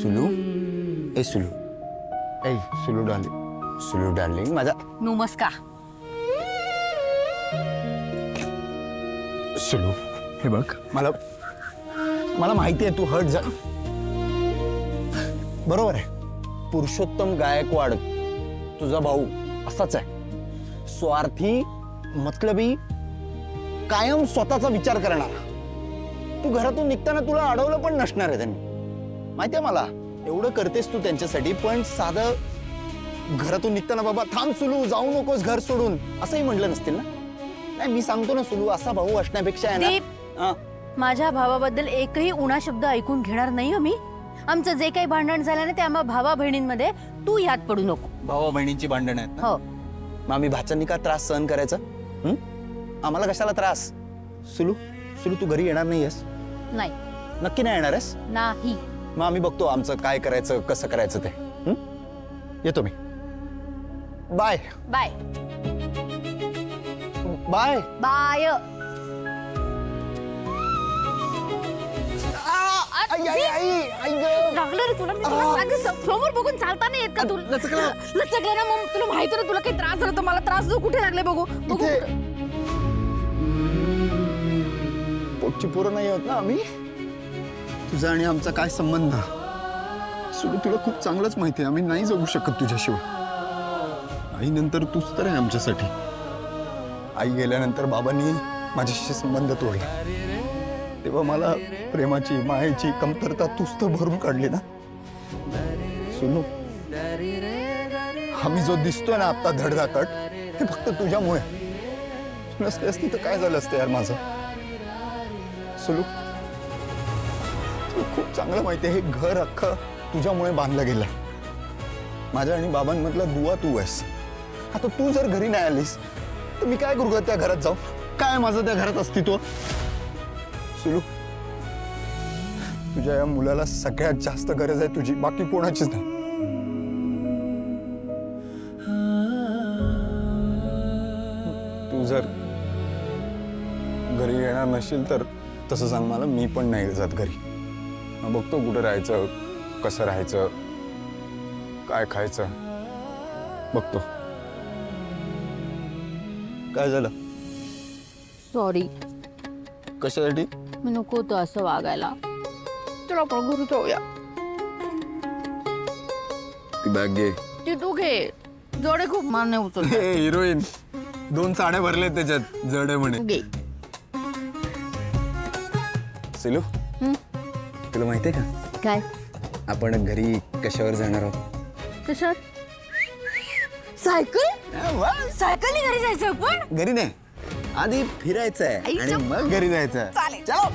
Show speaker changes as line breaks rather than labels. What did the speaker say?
सुलू ए Sulu darling माझा
नमस्कार.
सुलू हे बघ मला माहिती आहे तू हर्ट जा बरोबर आहे. पुरुषोत्तम गायकवाड तुझा भाऊ असाच आहे, स्वार्थी, मतलबी, कायम स्वतःचा विचार करणारा. तू घरातून निघताना तुला अडवलं पण नसणार आहे त्यांनी, माहितीये मला. एवढं करतेस तू त्यांच्यासाठी, पण साधं घरातून निघताना बाबा थांब सुलू जाऊ नकोस घर सोडून असंही म्हटलं नसतील ना. नाही मी सांगतो ना सुलू, असा भाऊ असण्यापेक्षा आहे ना.
माझ्या भावाबद्दल एकही उणा शब्द ऐकून घेणार नाही मी. आमचं जे काही भांडण झालं ना ते आम्हा भावा बहिणींमध्ये तू यात पडू नको.
भावा बहिणींची भांडण आहेत ना.
हो.
मग आम्ही भाच्यांनी का त्रास सहन करायचा? आम्हाला कशाला त्रास? सुलू तू घरी येणार नाहीयेस?
नाही.
नक्की नाही येणार आहेस?
नाही.
मग आम्ही बघतो आमचं काय करायचं कसं करायचं ते. येतो मी. Bye
bye
bye
bye. लागलं रे तुला. समोर बघून चालता नाही येत का तुला? लचकलं ना मग तुला माहिती ना तुला काही त्रास झाला तर मला त्रास कुठे लागले बघू.
पोटची पोरं नाही होत ना आम्ही. तुझा आणि आमचा काय संबंध? सुरू तुला खूप चांगलंच माहिती आहे आम्ही नाही जगू शकत तुझ्याशिवाय. आई नंतर तूच तर आहे आमच्यासाठी. आई गेल्यानंतर बाबांनी माझ्याशी संबंध तोडला, तेव्हा मला प्रेमाची मायेची कमतरता तूच तर भरून काढली ना. सुनू आम्ही जो दिसतोय ना आता धडधाकट ते फक्त तुझ्यामुळे. नसते असती तर काय झालं असतं यार माझं. सुलू तू खूप चांगलं माहिती आहे हे घर अख्खं तुझ्यामुळे बांधलं गेलंय. माझ्या आणि बाबांमधला दुवा तू आहेस. आता तू जर घरी नाही आलीस तर मी काय करू त्या घरात जाऊन? काय माझं त्या घरात अस्तित्व? सुलू तुझ्या या मुलाला सगळ्यात जास्त गरज आहे तुझी, बाकी कोणाचीच नाही. तू जर घरी येणार नशील तर तसं सांग मला, मी पण नाही जात घरी. मग बघतो कुठं राहायचं, कसं राहायचं, काय खायचं बघतो. काय झालं?
सॉरी.
कशासाठी?
मी नको होतं असं वागायला. चला आपण घरी जाऊया.
ती बॅग घे.
ती तू घे. जोडे खूप मान नाही उचल.
हिरोईन 2 साड्या भरले त्याच्यात जड आहे म्हणे.
घे.
सिलू तुला माहितीये का
काय?
आपण घरी कशावर जाणार आहोत?
कशावर? सायकल? सायकलने घरी जायचं आपण?
घरी नाही, आधी फिरायचं आहे आणि मग घरी जायचं.
चालेल.
चलो.